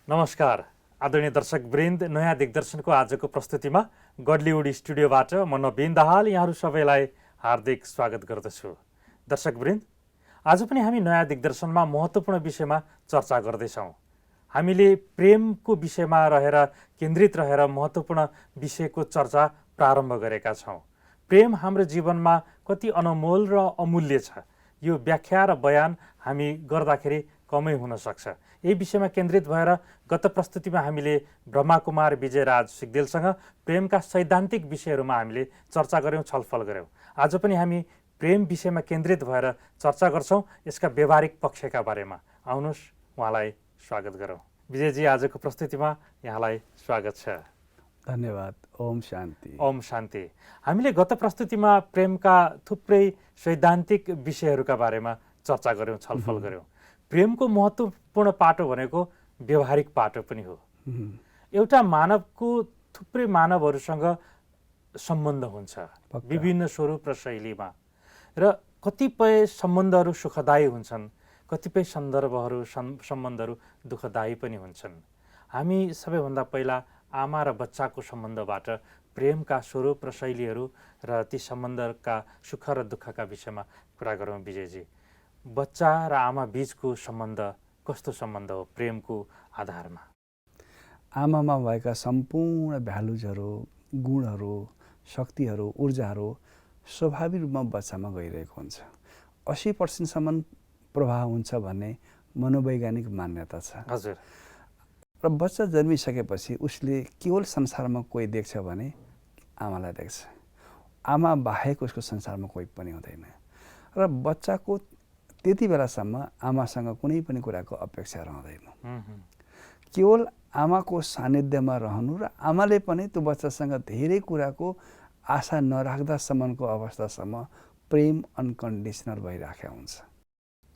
नमस्कार आदरणीय दर्शकवृन्द, नयाँ दिग्दर्शनको आजको प्रस्तुतिमा गडलीवुड स्टुडियोबाट म नवीन दाहाल यहाँहरू सबैलाई हार्दिक स्वागत गर्दछु। दर्शकवृन्द, आज पनि हामी नयाँ दिग्दर्शनमा महत्त्वपूर्ण विषयमा चर्चा गर्दैछौँ। हामीले प्रेमको विषयमा रहेर केन्द्रित रहेर महत्त्वपूर्ण विषयको चर्चा प्रारम्भ गरेका छौँ। प्रेम हाम्रो जीवनमा कति अनमोल र अमूल्य छ, यो व्याख्या र बयान हामी गर्दाखेरि कमै हुन सक्छ। यही विषयमा केन्द्रित भएर गत प्रस्तुतिमा हामीले ब्रह्माकुमार विजयराज सिग्देलसँग प्रेमका सैद्धान्तिक विषयहरूमा हामीले चर्चा गऱ्यौँ, छलफल गऱ्यौँ। आज पनि हामी प्रेम विषयमा केन्द्रित भएर चर्चा गर्छौँ, यसका व्यवहारिक पक्षका बारेमा। आउनुहोस् उहाँलाई स्वागत गरौँ। विजयजी, आजको प्रस्तुतिमा यहाँलाई स्वागत छ। धन्यवाद। ओम शान्ति। ओम शान्ति। हामीले गत प्रस्तुतिमा प्रेमका थुप्रै सैद्धान्तिक विषयहरूका बारेमा चर्चा गऱ्यौँ, छलफल गऱ्यौँ। प्रेमको महत्त्वपूर्ण पाटो भनेको व्यवहारिक पाटो पनि हो। एउटा मानवको थुप्रै मानवहरूसँग सम्बन्ध हुन्छ विभिन्न स्वरूप र शैलीमा, र कतिपय सम्बन्धहरू सुखदायी हुन्छन्, कतिपय सम्बन्धहरू दुःखदायी पनि हुन्छन्। हामी सबैभन्दा पहिला आमा र बच्चाको सम्बन्धबाट प्रेमका स्वरूप र शैलीहरू र ती सम्बन्धका सुख र दुःखका विषयमा कुरा गरौँ। विजयजी, बच्चा र आमा बीचको सम्बन्ध कस्तो सम्बन्ध हो प्रेमको आधारमा? आमामा भएका सम्पूर्ण भ्यालुजहरू, गुणहरू, शक्तिहरू, ऊर्जाहरू स्वाभाविक रूपमा बच्चामा गइरहेको हुन्छ। 80% प्रभाव हुन्छ भन्ने मनोवैज्ञानिक मान्यता छ। हजुर। र बच्चा जन्मिसकेपछि उसले केवल संसारमा कोही देख्छ भने आमालाई देख्छ। आमा बाहेक उसको संसारमा कोही पनि हुँदैन। र बच्चाको त्यति बेलासम्म आमासँग कुनै पनि कुराको अपेक्षा रहँदैन। केवल आमाको सानिध्यमा रहनु र आमाले पनि त्यो बच्चासँग धेरै कुराको आशा नराख्दासम्मको अवस्थासम्म प्रेम अनकन्डिसनल भइराखेको हुन्छ।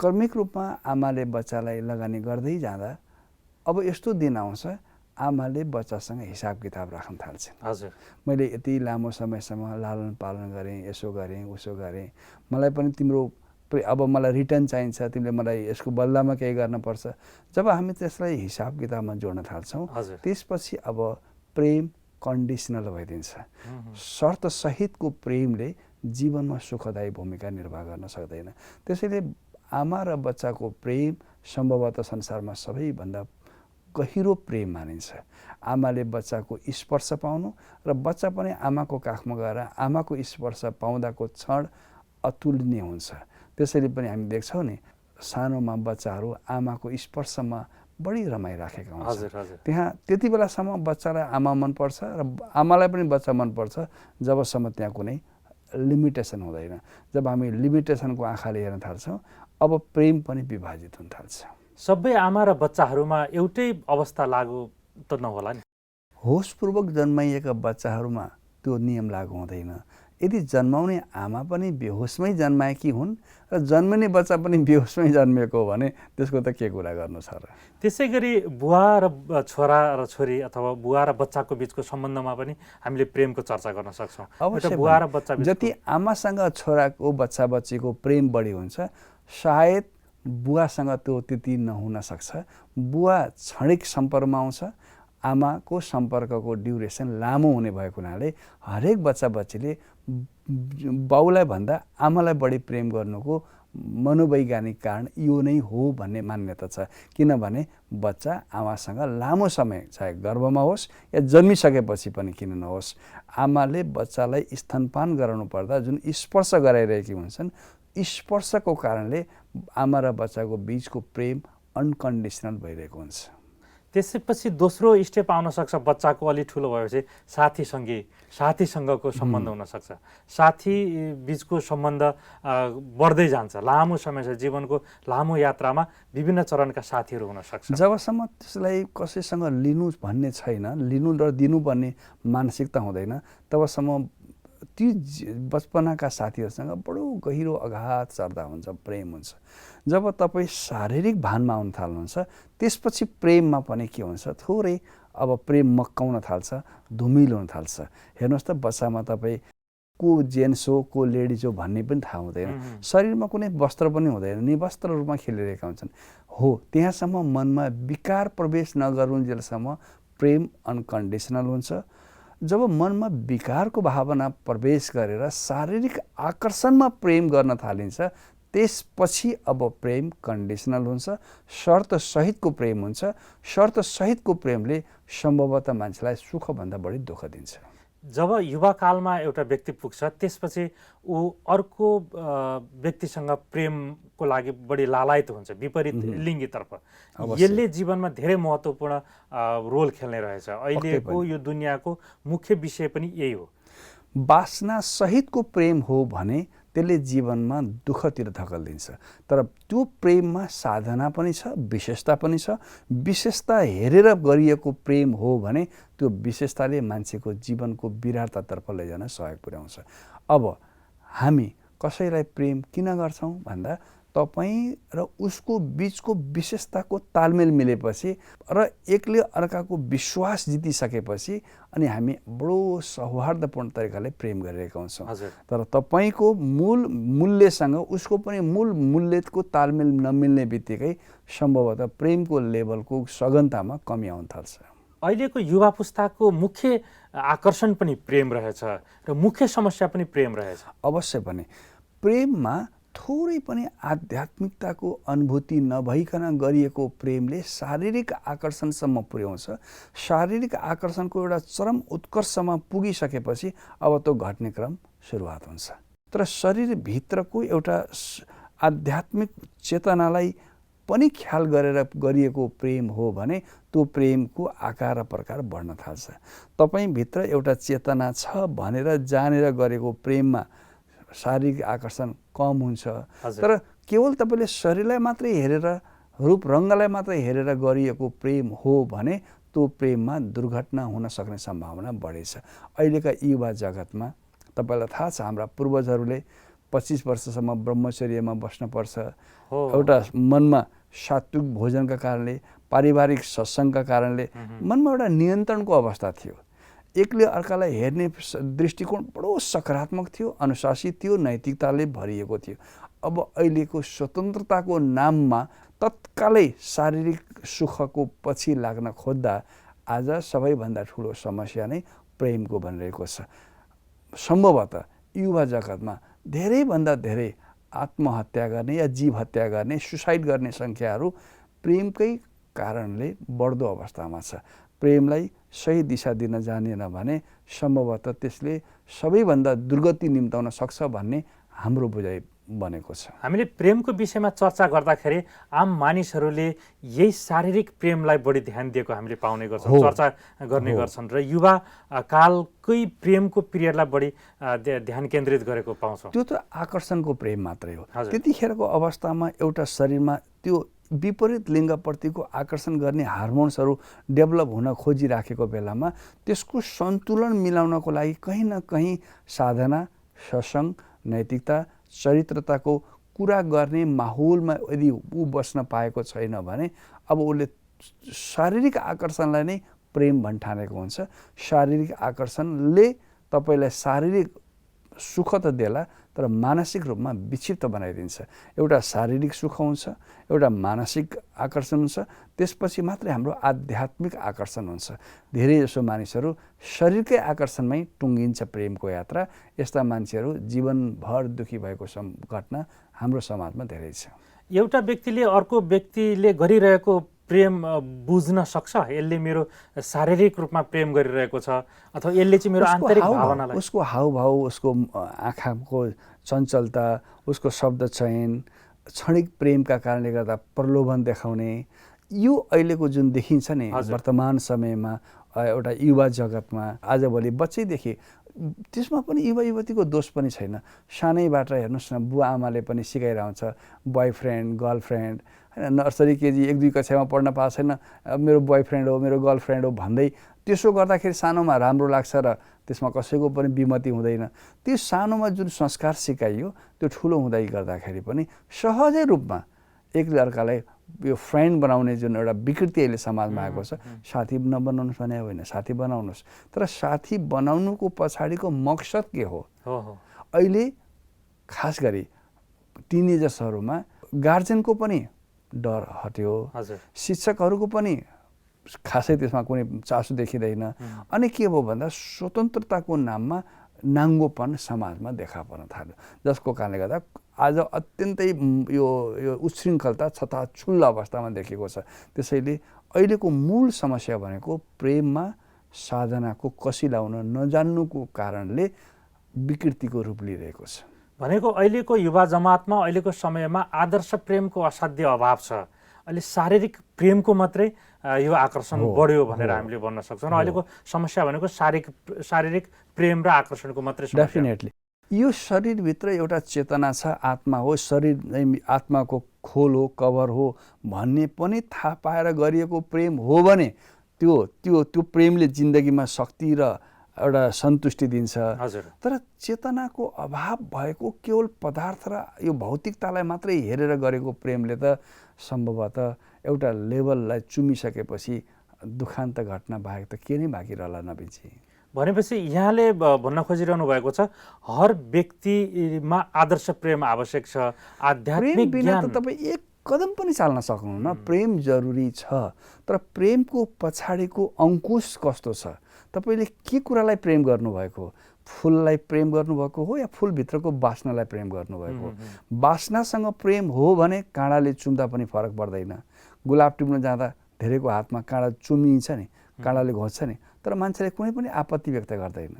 कर्मिक रूपमा आमाले बच्चालाई लगानी गर्दै जाँदा अब यस्तो दिन आउँछ आमाले बच्चासँग हिसाब किताब राख्न थाल्छन्। हजुर। मैले यति लामो समयसम्म लालन पालन गरेँ, यसो गरेँ, उसो गरेँ, मलाई पनि तिम्रो अब मलाई रिटर्न चाहिन्छ, तिमीले मलाई यसको बदलामा केही गर्नुपर्छ। जब हामी त्यसलाई हिसाब किताबमा जोड्न थाल्छौँ, त्यसपछि अब प्रेम कन्डिसनल भइदिन्छ। शर्तसहितको प्रेमले जीवनमा सुखदायी भूमिका निर्वाह गर्न सक्दैन। त्यसैले आमा र बच्चाको प्रेम सम्भवतः संसारमा सबैभन्दा गहिरो प्रेम मानिन्छ। आमाले बच्चाको स्पर्श पाउनु र बच्चा पनि आमाको काखमा गएर आमाको स्पर्श पाउँदाको क्षण अतुलनीय हुन्छ। त्यसैले पनि हामी देख्छौँ नि, सानोमा बच्चाहरू आमाको स्पर्शमा बढी रमाइराखेका हुन्छ। त्यहाँ त्यति बेलासम्म बच्चालाई आमा मनपर्छ र आमालाई पनि बच्चा मनपर्छ जबसम्म त्यहाँ कुनै लिमिटेसन हुँदैन। जब हामी लिमिटेसनको आँखाले हेर्न थाल्छौँ, अब प्रेम पनि विभाजित हुन थाल्छ। सबै आमा र बच्चाहरूमा एउटै अवस्था लागु त नहोला नि? होसपूर्वक जन्माइएका बच्चाहरूमा त्यो नियम लागु हुँदैन। यदि जन्माउने आमा पनि बेहोसमै जन्माएकी हुन् र जन्मिने बच्चा पनि बेहोसमै जन्मिएको हो भने त्यसको त के कुरा गर्नु छ र? त्यसै गरी बुवा र छोरा र छोरी अथवा बुवा र बच्चाको बिचको सम्बन्धमा पनि हामीले प्रेमको चर्चा गर्न सक्छौँ। अवश्य। बुवा र बच्चा जति आमासँग छोराको बच्चा बच्चीको प्रेम बढी हुन्छ, सायद बुवासँग त्यो त्यति नहुन सक्छ। बुवा क्षणिक सम्पर्कमा आउँछ, आमाको सम्पर्कको ड्युरेसन लामो हुने भएको हुनाले हरेक बच्चा बच्चीले बाउलाई भन्दा आमालाई बढी प्रेम गर्नुको मनोवैज्ञानिक कारण यो नै हो भन्ने मान्यता छ। किनभने बच्चा आमासँग लामो समय, चाहे गर्भमा होस् या जन्मिसकेपछि पनि किन नहोस्, आमाले बच्चालाई स्तनपान गराउनु पर्दा जुन स्पर्श गराइरहेकी हुन्छन्, स्पर्शको कारणले आमा र बच्चाको बिचको प्रेम अनकन्डिसनल भइरहेको हुन्छ। त्यसपछि दोस्रो स्टेप आउन सक्छ, बच्चाको अलि ठुलो भएपछि साथीसँगको सम्बन्ध हुनसक्छ। साथी बिचको सम्बन्ध बढ्दै जान्छ, लामो समय जीवनको लामो यात्रामा विभिन्न चरणका साथीहरू हुन सक्छ। जबसम्म त्यसलाई कसैसँग लिनु भन्ने छैन, लिनु र दिनु भन्ने मानसिकता हुँदैन, तबसम्म ती बचपनाका साथीहरूसँग बडो गहिरो अगाध श्रद्धा हुन्छ, प्रेम हुन्छ। जब तपाईँ शारीरिक भानमा आउन थाल्नुहुन्छ, त्यसपछि प्रेममा पनि के हुन्छ, थोरै अब प्रेम मक्काउन थाल्छ, धुमिलो हुन थाल्छ। हेर्नुहोस् त, बच्चामा तपाईँ को जेन्ट्स हो को लेडिज हो भन्ने पनि थाहा हुँदैन। शरीरमा कुनै वस्त्र पनि हुँदैन, निवस्त्र रूपमा खेलिरहेका हुन्छन्। हो, त्यहाँसम्म मनमा विकार प्रवेश नगरुन्जेलसम्म प्रेम अनकन्डिसनल हुन्छ। जब मनमा विकारको भावना प्रवेश गरेर शारीरिक आकर्षणमा प्रेम गर्न थालिन्छ, त्यसपछि अब प्रेम कन्डिसनल हुन्छ, शर्तसहितको प्रेम हुन्छ। शर्तसहितको प्रेमले सम्भवतः मान्छेलाई सुखभन्दा बढी दुःख दिन्छ। जब युवाकालमा एउटा व्यक्ति पुग्छ, त्यसपछि ऊ अर्को व्यक्तिसँग प्रेमको लागि बढी लालायित हुन्छ, विपरीत लिङ्गीतर्फ। यसले जीवनमा धेरै महत्त्वपूर्ण रोल खेल्ने रहेछ। अहिलेको यो दुनियाँको मुख्य विषय पनि यही हो। वासना सहितको प्रेम हो भने त्यसले जीवनमा दुःखतिर धकल्दिन्छ। तर त्यो प्रेममा साधना पनि छ, विशेषता पनि छ। विशेषता हेरेर गरिएको प्रेम हो भने त्यो विशेषताले मान्छेको जीवनको विराटतातर्फ लैजान सहयोग पुर्याउँछ। अब हामी कसैलाई प्रेम किन गर्छौँ भन्दा तपाईँ र उसको बिचको विशेषताको तालमेल मिलेपछि र एकले अर्काको विश्वास जितिसकेपछि अनि हामी बडो सौहार्दपूर्ण तरिकाले प्रेम गरिरहेका हुन्छौँ। तर तपाईँको मूल मूल्यसँग उसको पनि मूल मूल्यको तालमेल नमिल्ने बित्तिकै सम्भवतः प्रेमको लेभलको सघनतामा कमी आउन थाल्छ। अहिलेको युवा पुस्ताको मुख्य आकर्षण पनि प्रेम रहेछ र मुख्य समस्या पनि प्रेम रहेछ। अवश्य पनि प्रेममा थोरै पनि आध्यात्मिकताको अनुभूति नभइकन गरिएको प्रेमले शारीरिक आकर्षणसम्म पुर्याउँछ। शारीरिक आकर्षणको एउटा चरम उत्कर्षमा पुगिसकेपछि अब त्यो घट्ने क्रम सुरुवात हुन्छ। तर शरीरभित्रको एउटा आध्यात्मिक चेतनालाई पनि ख्याल गरेर गरिएको प्रेम हो भने त्यो प्रेमको आकार र प्रकार बढ्न थाल्छ। तपाईँभित्र एउटा चेतना छ भनेर जानेर गरेको प्रेममा शारीरिक आकर्षण कम हुन्छ। तर केवल तपाईँले शरीरलाई मात्रै हेरेर, रूप रङ्गलाई मात्रै हेरेर गरिएको प्रेम हो भने त्यो प्रेममा दुर्घटना हुन सक्ने सम्भावना बढी छ। अहिलेका युवा जगतमा तपाईँलाई थाहा छ, हाम्रा पूर्वजहरूले 25 वर्षसम्म ब्रह्मचर्यमा बस्नुपर्छ। एउटा मनमा सात्विक भोजनका कारणले, पारिवारिक सत्सङ्गका कारणले मनमा एउटा नियन्त्रणको अवस्था थियो। एकले अर्कालाई हेर्ने दृष्टिकोण बडो सकारात्मक थियो, अनुशासित थियो, नैतिकताले भरिएको थियो। अब अहिलेको स्वतन्त्रताको नाममा तत्कालै शारीरिक सुखको पछि लाग्न खोज्दा आज सबैभन्दा ठुलो समस्या नै प्रेमको बनिरहेको छ। सम्भवतः युवा जगतमा धेरैभन्दा धेरै आत्महत्या गर्ने या जीव हत्या गर्ने, सुसाइड गर्ने सङ्ख्याहरू प्रेमकै कारणले बढ्दो अवस्थामा छ। प्रेमलाई सही दिशा दिन जानेन भने सम्भवतः त्यसले सबैभन्दा दुर्गति निम्ताउन सक्छ भन्ने हाम्रो बुझाइ बनेको छ। हामीले प्रेमको विषयमा चर्चा गर्दाखेरि आम मानिसहरूले यही शारीरिक प्रेमलाई बढी ध्यान दिएको हामीले पाउने गर्छौँ, चर्चा गर्ने गर्छन् र युवा कालकै प्रेमको पिरियडलाई बढी ध्यान केन्द्रित गरेको पाउँछौँ। त्यो त आकर्षणको प्रेम मात्रै हो। त्यतिखेरको अवस्थामा एउटा शरीरमा त्यो विपरीत लिङ्गप्रतिको आकर्षण गर्ने हार्मोन्सहरू डेभलप हुन खोजिराखेको बेलामा त्यसको सन्तुलन मिलाउनको लागि कहीँ न कहीँ साधना, सत्सङ्ग, नैतिकता, चरित्रताको कुरा गर्ने माहौलमा यदि ऊ बस्न पाएको छैन भने अब उसले शारीरिक आकर्षणलाई नै प्रेम भन्ठानेको हुन्छ। शारीरिक आकर्षणले तपाईँलाई शारीरिक सुख त देला तर मानसिक रूपमा विक्षिप्त बनाइदिन्छ। एउटा शारीरिक सुख हुन्छ, एउटा मानसिक आकर्षण हुन्छ, त्यसपछि मात्रै हाम्रो आध्यात्मिक आकर्षण हुन्छ। धेरैजसो मानिसहरू शरीरकै आकर्षणमै टुङ्गिन्छ प्रेमको यात्रा। यस्ता मान्छेहरू जीवनभर दुःखी भएको घटना हाम्रो समाजमा धेरै छ। एउटा व्यक्तिले अर्को व्यक्तिले गरिरहेको प्रेम बुझ्न सक्छ, यसले मेरो शारीरिक रूपमा प्रेम गरिरहेको छ अथवा यसले चाहिँ मेरो आन्तरिक भावनालाई, उसको हाउभाउ, उसको आँखाको चञ्चलता, उसको शब्द चयन, क्षणिक प्रेमका कारणले गर्दा प्रलोभन देखाउने, यो अहिलेको जुन देखिन्छ नि वर्तमान समयमा एउटा युवा जगतमा आजभोलि बच्चैदेखि, त्यसमा पनि युवा युवतीको दोष पनि छैन। सानैबाट हेर्नुहोस् न, बुवा आमाले पनि सिकाइरहन्छ बोयफ्रेन्ड गर्लफ्रेन्ड, होइन, नर्सरी केजी 1-2 कक्षामा पढ्न पाएको छैन, मेरो बोयफ्रेन्ड हो, मेरो गर्लफ्रेन्ड हो भन्दै त्यसो गर्दाखेरि सानोमा राम्रो लाग्छ र त्यसमा कसैको पनि विमति हुँदैन। त्यो सानोमा जुन संस्कार सिकाइयो त्यो ठुलो हुँदै गर्दाखेरि पनि सहजै रूपमा एकले अर्कालाई यो फ्रेन्ड बनाउने जुन एउटा विकृति अहिले समाजमा आएको छ, साथी नबनाउनुहोस् भने होइन, साथी बनाउनुहोस्। तर साथी बनाउनुको पछाडिको मकसद के हो? अहिले खास गरी टिनेजर्सहरूमा गार्जेनको पनि डर हट्यो, शिक्षकहरूको पनि खासै त्यसमा कुनै चासो देखिँदैन। अनि के भयो भन्दा स्वतन्त्रताको नाममा नाङ्गोपन समाजमा देखा पर्न थाल्यो, जसको कारणले गर्दा आज अत्यन्तै यो उच्छृङ्खलता छताछुल्ल अवस्थामा देखिएको छ। त्यसैले अहिलेको मूल समस्या भनेको प्रेममा साधनाको कसी लाउन नजान्नुको कारणले विकृतिको रूप लिइरहेको छ। भनेको अहिलेको युवा जमातमा अहिलेको समयमा आदर्श प्रेमको असाध्य अभाव छ। अहिले शारीरिक प्रेमको मात्रै यो आकर्षण बढ्यो भनेर हामीले भन्न सक्छौँ। अहिलेको समस्या भनेको शारीरिक प्रेम र आकर्षणको मात्रै समस्या। डेफिनेटली यो शरीरभित्र एउटा चेतना छ, आत्मा हो, शरीर नै आत्माको खोल हो, कभर हो भन्ने पनि थाहा पाएर गरिएको प्रेम हो भने त्यो प्रेमले जिन्दगीमा शक्ति र एउटा सन्तुष्टि दिन्छ। तर चेतनाको अभाव भएको केवल पदार्थ र यो भौतिकतालाई मात्रै हेरेर गरेको प्रेमले त सम्भवतः एउटा लेभललाई चुमिसकेपछि दुखान्त घटना बाहेक त के नै बाँकी रहला नबिजी। भनेपछि यहाँले भन्न खोजिरहनु भएको छ हर व्यक्तिमा आदर्श प्रेम आवश्यक छ। आध्यात्मिक बिना त तपाईँ एक कदम पनि चाल्न सक्नुहुन्न। प्रेम जरुरी छ, तर प्रेमको पछाडिको अंकुश कस्तो छ? तपाईँले के कुरालाई प्रेम गर्नुभएको? फुललाई प्रेम गर्नुभएको हो या फुलभित्रको बास्नालाई प्रेम गर्नुभएको हो? बास्नासँग प्रेम हो भने काँडाले चुम्दा पनि फरक पर्दैन। गुलाब टिप्न जाँदा धेरैको हातमा काँडा चुमिन्छ नि, काँडाले घोच्छ नि, तर मान्छेले कुनै पनि आपत्ति व्यक्त गर्दैन।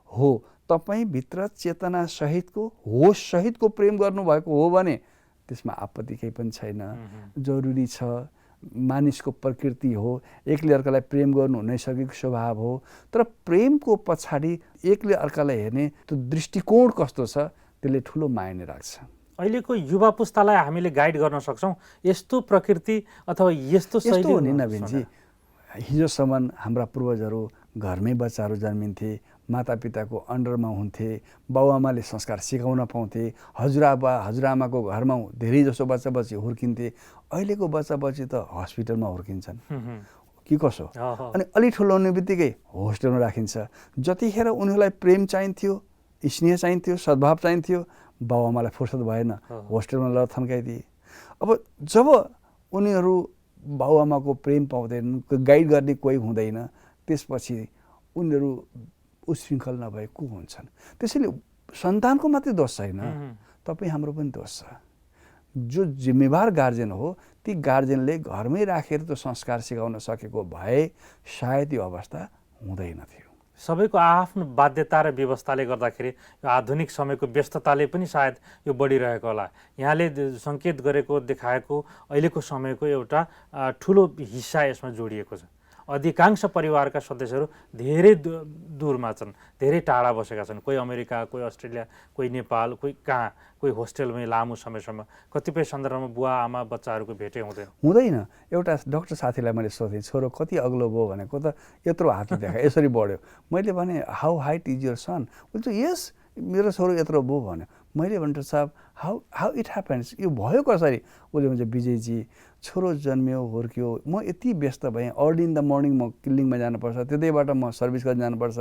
हो, तपाईँभित्र चेतना सहितको होस सहितको प्रेम गर्नुभएको हो भने त्यसमा आपत्ति केही पनि छैन। जरुरी छ, मानिसको प्रकृति हो, एकले अर्कालाई प्रेम गर्नु नैसर्गिक स्वभाव हो। तर प्रेमको पछाडि एकले अर्कालाई हेर्ने त्यो दृष्टिकोण कस्तो छ त्यसले ठुलो मायने राख्छ। अहिलेको युवा पुस्तालाई हामीले गाइड गर्न सक्छौँ यस्तो प्रकृति अथवा यस्तो शैली हो नि नवीनजी। हिजोसम्म हाम्रा पूर्वजहरू घरमै बच्चाहरू जन्मिन्थे, मातापिताको अन्डरमा हुन्थे, बाउआमाले संस्कार सिकाउन पाउँथे, हजुरआमाको घरमा धेरै जसो बच्चा बच्ची हुर्किन्थे। अहिलेको बच्चा बच्ची त हस्पिटलमा हुर्किन्छन् कि कसो, अनि अलि ठुलो हुने बित्तिकै होस्टेलमा राखिन्छ। जतिखेर उनीहरूलाई प्रेम चाहिन्थ्यो, स्नेह चाहिन्थ्यो, सद्भाव चाहिन्थ्यो, बाउआमालाई फुर्सद भएन, होस्टेलमा लगेर थन्काइदिए। अब जब उनीहरू बाउआमाको प्रेम पाउँदैनन्, गाइड गर्ने कोही हुँदैन, त्यसपछि उनीहरू उच्छृङ्खल नभए को हुन्छन्? त्यसैले सन्तानको मात्रै दोष छैन, तपाईँ हाम्रो पनि दोष छ। जो जिम्मेवार गार्जेन हो ती गार्जेनले घरमै राखेर त्यो संस्कार सिकाउन सकेको भए सायद यो अवस्था हुँदैन थियो। सबैको आफ्नो बाध्यता र व्यवस्थाले गर्दाखेरि यो आधुनिक समयको व्यस्तताले पनि सायद यो बढिरहेको होला। यहाँले सङ्केत गरेको देखाएको अहिलेको समयको एउटा ठुलो हिस्सा यसमा जोडिएको छ। अधिकांश परिवारका सदस्यहरू धेरै दूरमा छन्, धेरै टाढा बसेका छन्। कोही अमेरिका, कोही अस्ट्रेलिया, कोही नेपाल, कोही कहाँ, कोही होस्टेलमै लामो समयसम्म। कतिपय सन्दर्भमा बुवा आमा बच्चाहरूको भेटै हुँदैन। एउटा डक्टर साथीलाई मैले सोधेँ, छोरो कति अग्लो भयो भनेको त यत्रो हात देखा यसरी बढ्यो। मैले भने how height is your son? बोल्छ यस मेरो छोरो यत्रो भयो भन्यो। मैले भन्छु साहब हाउ इट ह्यापन्स, यो भयो कसरी? उसले भन्छ विजयजी छोरो जन्मियो हुर्क्यो, म यति व्यस्त भएँ, अर्ली इन द मर्निङ म क्लिनिकमा जानुपर्छ, त्यतैबाट म सर्भिस गर्न जानुपर्छ,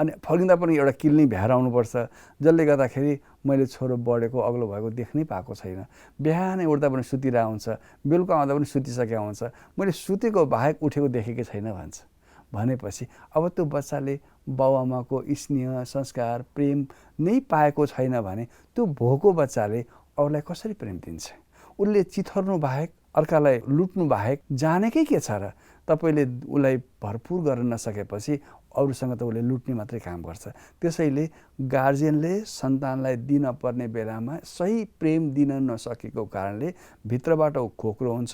अनि फर्किँदा पनि एउटा क्लिनिक भ्याएर आउनुपर्छ, जसले गर्दाखेरि मैले छोरो बढेको अग्लो भएको देख्नै पाएको छैन। बिहानै उठ्दा पनि सुतिरहेको हुन्छ, बेलुका आउँदा पनि सुतिसकेको हुन्छ, मैले सुतेको बाहेक उठेको देखेकै छैन भन्छ। भनेपछि अब त्यो बच्चाले बाउआमाको स्नेह संस्कार प्रेम नै पाएको छैन भने त्यो भोको बच्चाले अरूलाई कसरी प्रेम दिन्छ? उसले चिथर्नु बाहेक, अर्कालाई लुट्नु बाहेक जानेकै के छ र? तपाईँले उसलाई भरपुर गर्न नसकेपछि अरूसँग त उसले लुट्ने मात्रै काम गर्छ। त्यसैले गार्जियनले सन्तानलाई दिन पर्ने बेलामा सही प्रेम दिन नसकेको कारणले भित्रबाट ऊ खोक्रो हुन्छ,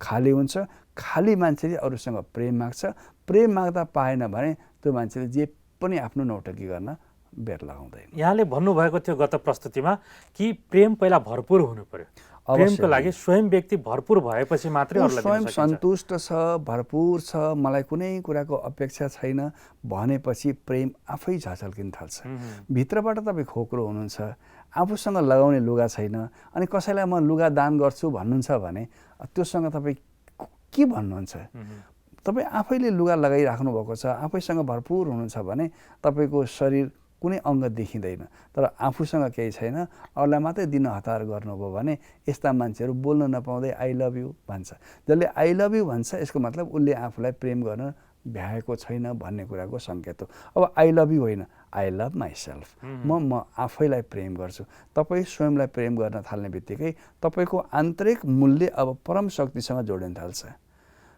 खाली हुन्छ। खाली मान्छेले अरूसँग प्रेम माग्छ, प्रेम माग्दा पाएन भने त्यो मान्छेले जे पनि आफ्नो नौटंकी गर्न बेर लगाउँदैन। यहाँले भन्नुभएको थियो गत प्रस्तुतिमा कि प्रेम पहिला भरपुर हुनु पर्यो। प्रेमको लागि स्वयं व्यक्ति भरपुर भएपछि मात्रै अरूलाई स्वयं सन्तुष्ट छ, भरपुर छ, मलाई कुनै कुराको अपेक्षा छैन भनेपछि प्रेम आफै झल्किन थाल्छ। भित्रबाट तपाईँ खोक्रो हुनुहुन्छ, आफूसँग लगाउने लुगा छैन अनि कसैलाई म लुगा दान गर्छु भन्नुहुन्छ भने त्योसँग तपाईँ के भन्नुहुन्छ? तपाईँ आफैले लुगा लगाइराख्नु भएको छ, आफैसँग भरपुर हुनुहुन्छ भने तपाईँको शरीर कुनै अङ्ग देखिँदैन। तर आफूसँग केही छैन, अरूलाई मात्रै दिन हतार गर्नुभयो भने यस्ता मान्छेहरू बोल्न नपाउँदै आई लभ यु भन्छ। जसले आई लभ यु भन्छ यसको मतलब उसले आफूलाई प्रेम गर्न भ्याएको छैन भन्ने कुराको सङ्केत हो। अब आई लभ यु होइन, आई लभ माइसेल्फ, म आफैलाई प्रेम गर्छु। तपाईँ स्वयंलाई प्रेम गर्न थाल्ने बित्तिकै तपाईँको आन्तरिक मूल्य अब परम शक्तिसँग जोडिन थाल्छ।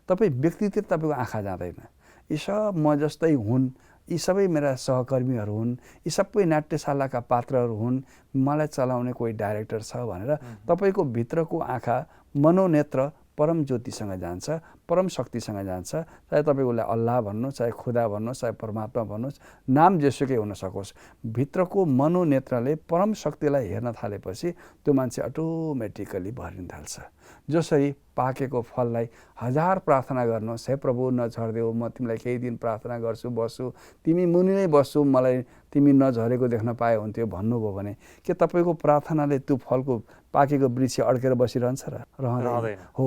तपाईँ व्यक्तितिर तपाईँको आँखा जाँदैन, यी सब म जस्तै हुन्, यी सबै मेरा सहकर्मीहरू हुन्, यी सबै नाट्यशालाका पात्रहरू हुन्, मलाई चलाउने कोही डाइरेक्टर छ भनेर तपाईँको भित्रको आँखा मनोनेत्र परम ज्योतिसँग जान्छ, परम शक्तिसँग जान्छ। चाहे तपाईँ उसलाई अल्लाह भन्नुहोस्, चाहे खुदा भन्नुहोस्, चाहे परमात्मा भन्नुहोस्, नाम जेसुकै हुन सकोस्, भित्रको मनोनेत्रले परम शक्तिलाई हेर्न थालेपछि त्यो मान्छे अटोमेटिकली भरिन थाल्छ। जसरी पाकेको फललाई 1000 प्रार्थना गर्नुहोस्, हे प्रभु नझर्देऊ, म तिमीलाई केही दिन प्रार्थना गर्छु, बस्छु, तिमी मुनि नै बस्छु, मलाई तिमी नझरेको देख्न पाए हुन्थ्यो भन्नुभयो भने के तपाईँको प्रार्थनाले त्यो फलको पाकेको वृक्ष अड्केर बसिरहन्छ र? रहँदैन। हो,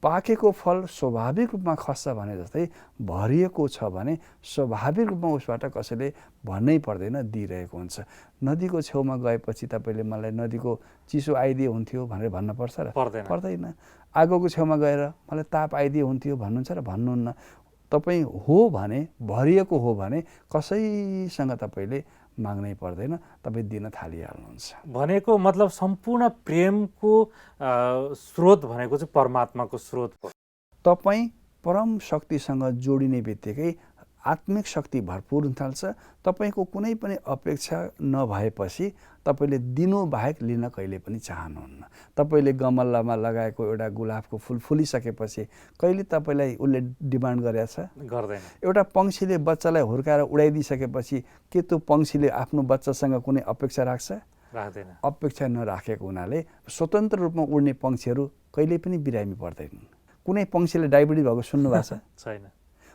पाकेको फल स्वाभाविक रूपमा खस्छ भने जस्तै भरिएको छ भने स्वाभाविक रूपमा उसबाट कसैले भन्नै पर्दैन, दिइरहेको हुन्छ। नदीको छेउमा गएपछि तपाईँले मलाई नदीको चिसो आइदिए हुन्थ्यो भनेर भन्न पर्छ र? पर्दैन। आगोको छेउमा गएर मलाई ताप आइदिए हुन्थ्यो भन्नुहुन्छ र? भन्नुहुन्न। तपाईँ हो भने, भरिएको हो भने कसैसँग तपाईँले माग्नै पर्दैन, तपाईँ दिन थालिहाल्नुहुन्छ। भनेको मतलब सम्पूर्ण प्रेमको स्रोत भनेको चाहिँ परमात्माको स्रोत हो। तपाईँ परम शक्तिसँग जोडिने बित्तिकै आत्मिक शक्ति भरपुर हुन थाल्छ। तपाईँको कुनै पनि अपेक्षा नभएपछि तपाईँले दिनु बाहेक लिन कहिले पनि चाहनुहुन्न। तपाईँले गमलामा लगाएको एउटा गुलाबको फुल फुलिसकेपछि कहिले तपाईँलाई उसले डिमान्ड गरेको छ? गर्दैन। एउटा पक्षीले बच्चालाई हुर्काएर उडाइदिइसकेपछि के त्यो पक्षीले आफ्नो बच्चासँग कुनै अपेक्षा राख्छ? राख्दैन। अपेक्षा नराखेको हुनाले स्वतन्त्र रूपमा उड्ने पक्षीहरू कहिल्यै पनि बिरामी पर्दैनन्। कुनै पक्षीले डायबिटिज भएको सुन्नु भएको छ? छैन।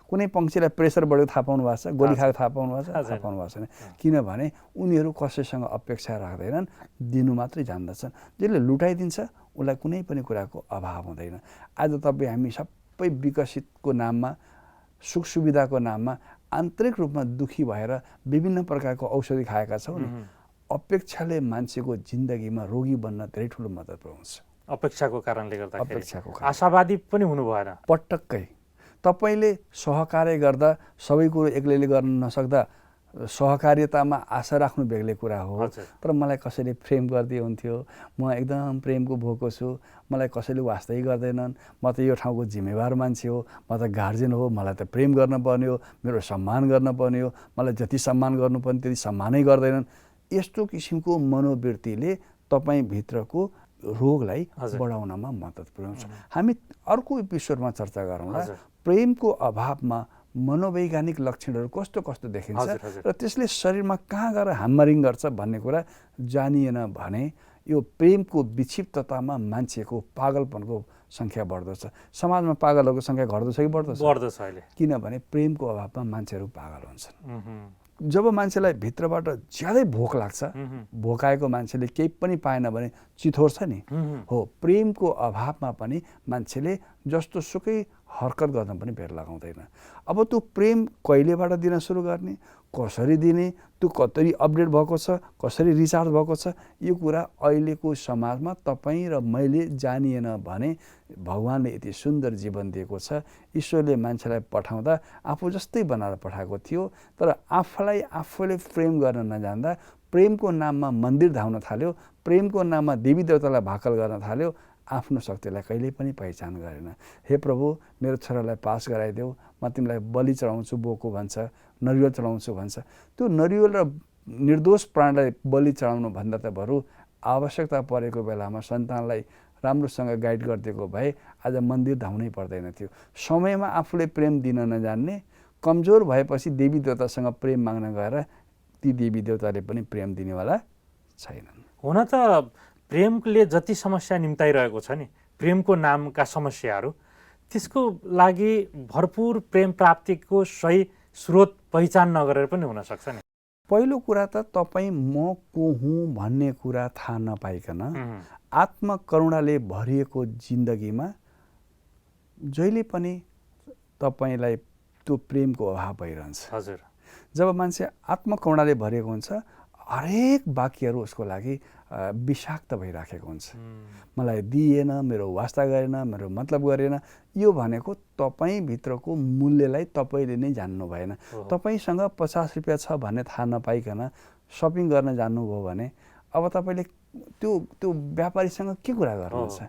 कुनै पक्षीलाई प्रेसर बढेको थाहा पाउनु भएको छ? गोली खाएको थाहा पाउनु भएको छ? थाहा पाउनु भएको छैन। किनभने उनीहरू कसैसँग अपेक्षा राख्दैनन्, दिनु मात्रै जान्दछन्। जसले लुटाइदिन्छ उसलाई कुनै पनि कुराको अभाव हुँदैन। आज तपाईँ हामी सबै विकसितको नाममा, सुख सुविधाको नाममा आन्तरिक रूपमा दुखी भएर विभिन्न प्रकारको औषधि खाएका छौँ नि, अपेक्षाले मान्छेको जिन्दगीमा रोगी बन्न धेरै ठुलो मद्दत पुर्याउँछ। अपेक्षाको कारणले गर्दा अपेक्षाको कारण आशावादी पनि हुनु भएन। पटक्कै तपाईँले सहकार्य गर्दा सबै कुरो एक्लैले गर्न नसक्दा सहकार्यतामा आशा राख्नु बेग्लै कुरा हो। तर मलाई कसैले प्रेम गरिदिए हुन्थ्यो, म एकदम प्रेमको भोको छु, मलाई कसैले वास्तै गर्दैनन्, म त यो ठाउँको जिम्मेवार मान्छे हो, म त गार्जेन हो, मलाई त प्रेम गर्नुपर्ने हो, मेरो सम्मान गर्नुपर्ने हो, मलाई जति सम्मान गर्नुपर्ने त्यति सम्मानै गर्दैनन्। यस्तो किसिमको मनोवृत्तिले तपाईँभित्रको रोगलाई बढाउनमा मद्दत पुर्याउँछ। हामी अर्को एपिसोडमा चर्चा गरौँला प्रेमको अभावमा मनोवैज्ञानिक लक्षणहरू कस्तो कस्तो देखिन्छ र त्यसले शरीरमा कहाँ गएर ह्यामरिङ गर्छ भन्ने कुरा जानिएन भने यो प्रेमको विक्षिप्ततामा मान्छेको पागलपनको सङ्ख्या बढ्दो छ। समाजमा पागलहरूको सङ्ख्या घट्दो छ कि बढ्दो छ? बढ्दो छ अहिले। किनभने प्रेमको अभावमा मान्छेहरू पागल हुन्छन्। जब मान्छेलाई भित्रबाट ज्यादै भोक लाग्छ, भोकाएको मान्छेले केही पनि पाएन भने चिथोर्छ नि, हो प्रेमको अभावमा पनि मान्छेले जस्तो सुकै हरकत गर्न पनि बेर लगाउँदैन। अब त्यो प्रेम कहिलेबाट दिन सुरु गर्ने, कसरी दिने, त्यो कतरी अपडेट भएको छ, कसरी रिचार्ज भएको छ, यो कुरा अहिलेको समाजमा तपाईँ र मैले जानिएन भने भगवानले यति सुन्दर जीवन दिएको छ, ईश्वरले मान्छेलाई पठाउँदा आफू जस्तै बनाएर पठाएको थियो, तर आफूले प्रेम गर्न नजान्दा प्रेमको नाममा मन्दिर धाउन थाल्यो, प्रेमको नाममा देवी देवतालाई भाकल गर्न थाल्यो, आफ्नो शक्तिलाई कहिल्यै पनि पहिचान गरेन। हे प्रभु मेरो छोरालाई पास गराइदेऊ, म तिमीलाई बलि चढाउँछु बोको भन्छ, नरिवल चढाउँछु भन्छ। त्यो नरिवल र निर्दोष प्राणलाई बलि चढाउनु भन्दा त बरु आवश्यकता परेको बेलामा सन्तानलाई राम्रोसँग गाइड गरिदिएको भए आज मन्दिर धाउनै पर्दैन थियो। समयमा आफूले प्रेम दिन नजान्ने, कमजोर भएपछि देवी देवतासँग प्रेम माग्न गएर ती देवी देवताले पनि प्रेम दिनेवाला छैनन्। हुन त प्रेमले जति समस्या निम्ताइरहेको छ नि, प्रेमको नामका समस्याहरू, त्यसको लागि भरपुर प्रेम प्राप्तिको सही स्रोत पहिचान नगरेर पनि हुन सक्छ नि। पहिलो कुरा त तपाईँ म को हुँ भन्ने कुरा थाहा नपाइकन आत्मकरुणाले भरिएको जिन्दगीमा जहिले पनि तपाईँलाई त्यो प्रेमको अभाव भइरहन्छ। हजुर। जब मान्छे आत्मकरुणाले भरिएको हुन्छ हरेक वाक्यहरू उसको लागि विषाक्त भइराखेको हुन्छ। मलाई दिएन, मेरो वास्ता गरेन, मेरो मतलब गरेन, यो भनेको तपाईँभित्रको मूल्यलाई तपाईँले नै जान्नु भएन। तपाईँसँग 50 रुपियाँ छ भन्ने थाहा नपाइकन सपिङ गर्न जान्नुभयो भने अब तपाईँले त्यो व्यापारीसँग के कुरा गर्नुहुन्छ?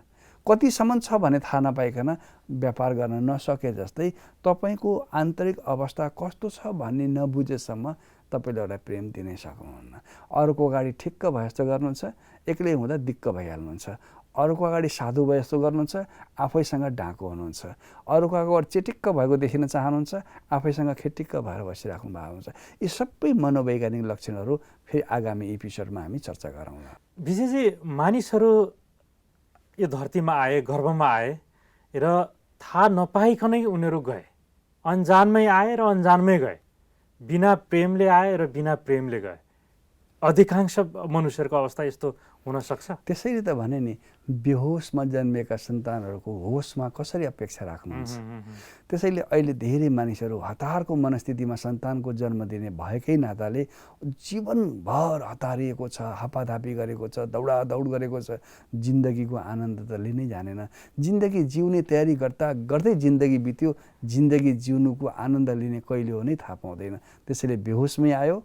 कतिसम्म छ भन्ने थाहा नपाइकन व्यापार गर्न नसके जस्तै तपाईँको आन्तरिक अवस्था कस्तो छ भन्ने नबुझेसम्म तपाईँले एउटा प्रेम दिनै सक्नुहुन्न। अरूको अगाडि ठिक्क भए जस्तो गर्नुहुन्छ, एक्लै हुँदा दिक्क भइहाल्नुहुन्छ। अरूको अगाडि साधु भए जस्तो गर्नुहुन्छ, आफैसँग डाँको हुनुहुन्छ। अरूको अगाडि चिटिक्क भएको देखिन चाहनुहुन्छ, आफैसँग खिटिक्क भएर बसिराख्नु भएको हुन्छ। यी सबै मनोवैज्ञानिक लक्षणहरू फेरि आगामी एपिसोडमा हामी चर्चा गरौँला। विजयजी, मानिसहरू यो धरतीमा आए, गर्भमा आए र थाहा नपाइकनै उनीहरू गए। अन्जानमै आए र अन्जानमै गए। बिना प्रेमले आए र बिना प्रेमले गए। अधिकांश मनुष्यहरूको अवस्था यस्तो हुन सक्छ। त्यसैले त भने नि बेहोसमा जन्मिएका सन्तानहरूको होसमा कसरी अपेक्षा राख्नुहुन्छ? त्यसैले अहिले धेरै मानिसहरू हतारको मनस्थितिमा सन्तानको जन्म दिने भएकै नाताले जीवनभर हतारिएको छ, हापाधापी गरेको छ, दौडादौड गरेको छ। जिन्दगीको आनन्द त लिनै जानेन। जिन्दगी जिउने तयारी गर्दै जिन्दगी बित्यो। जिन्दगी जिउनुको आनन्द लिने कहिले हो नै थाहा पाउँदैन। त्यसैले बेहोसमै आयो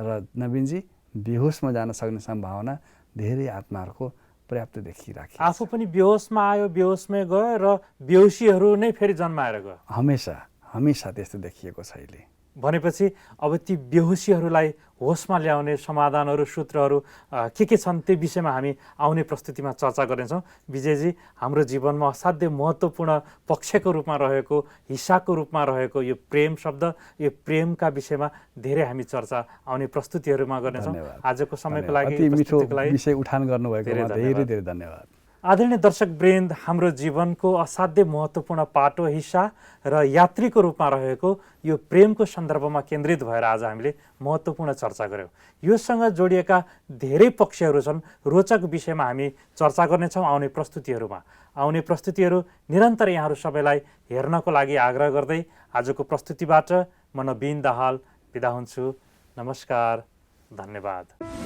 र नवीनजी बेहोसमा जान सक्ने सम्भावना धेरै आत्माहरूको पर्याप्त देखिराखेको छ। आफू पनि बेहोसमा आयो, बेहोसमै गयो र बेहोसीहरू नै फेरि जन्माएर गयो। हमेसा त्यस्तो देखिएको छ अहिले। भनेपछि अब ती बेहोसीहरूलाई होसमा ल्याउने समाधानहरू, सूत्रहरू के छन् त्यो विषयमा हामी आउने प्रस्तुतिमा चर्चा गर्नेछौँ। विजयजी, हाम्रो जीवनमा असाध्यै महत्त्वपूर्ण पक्षको रूपमा रहेको, हिस्साको रूपमा रहेको यो प्रेम शब्द, यो प्रेमका विषयमा धेरै हामी चर्चा आउने प्रस्तुतिहरूमा गर्नेछौँ। आजको समयको लागि, विषय उठान गर्नुभएकोमा धेरै धेरै धन्यवाद। आदरणीय दर्शकवृन्द, हाम्रो जीवनको असाध्यै महत्त्वपूर्ण पाटो, हिस्सा र यात्रीको रूपमा रहेको यो प्रेमको सन्दर्भमा केन्द्रित भएर आज हामीले महत्त्वपूर्ण चर्चा गऱ्यौँ। योसँग जोडिएका धेरै पक्षहरू छन्। रोचक विषयमा हामी चर्चा गर्नेछौँ आउने प्रस्तुतिहरूमा। आउने प्रस्तुतिहरू निरन्तर यहाँहरू सबैलाई हेर्नको लागि आग्रह गर्दै आजको प्रस्तुतिबाट म नवीन दाहाल बिदा हुन्छु। नमस्कार, धन्यवाद।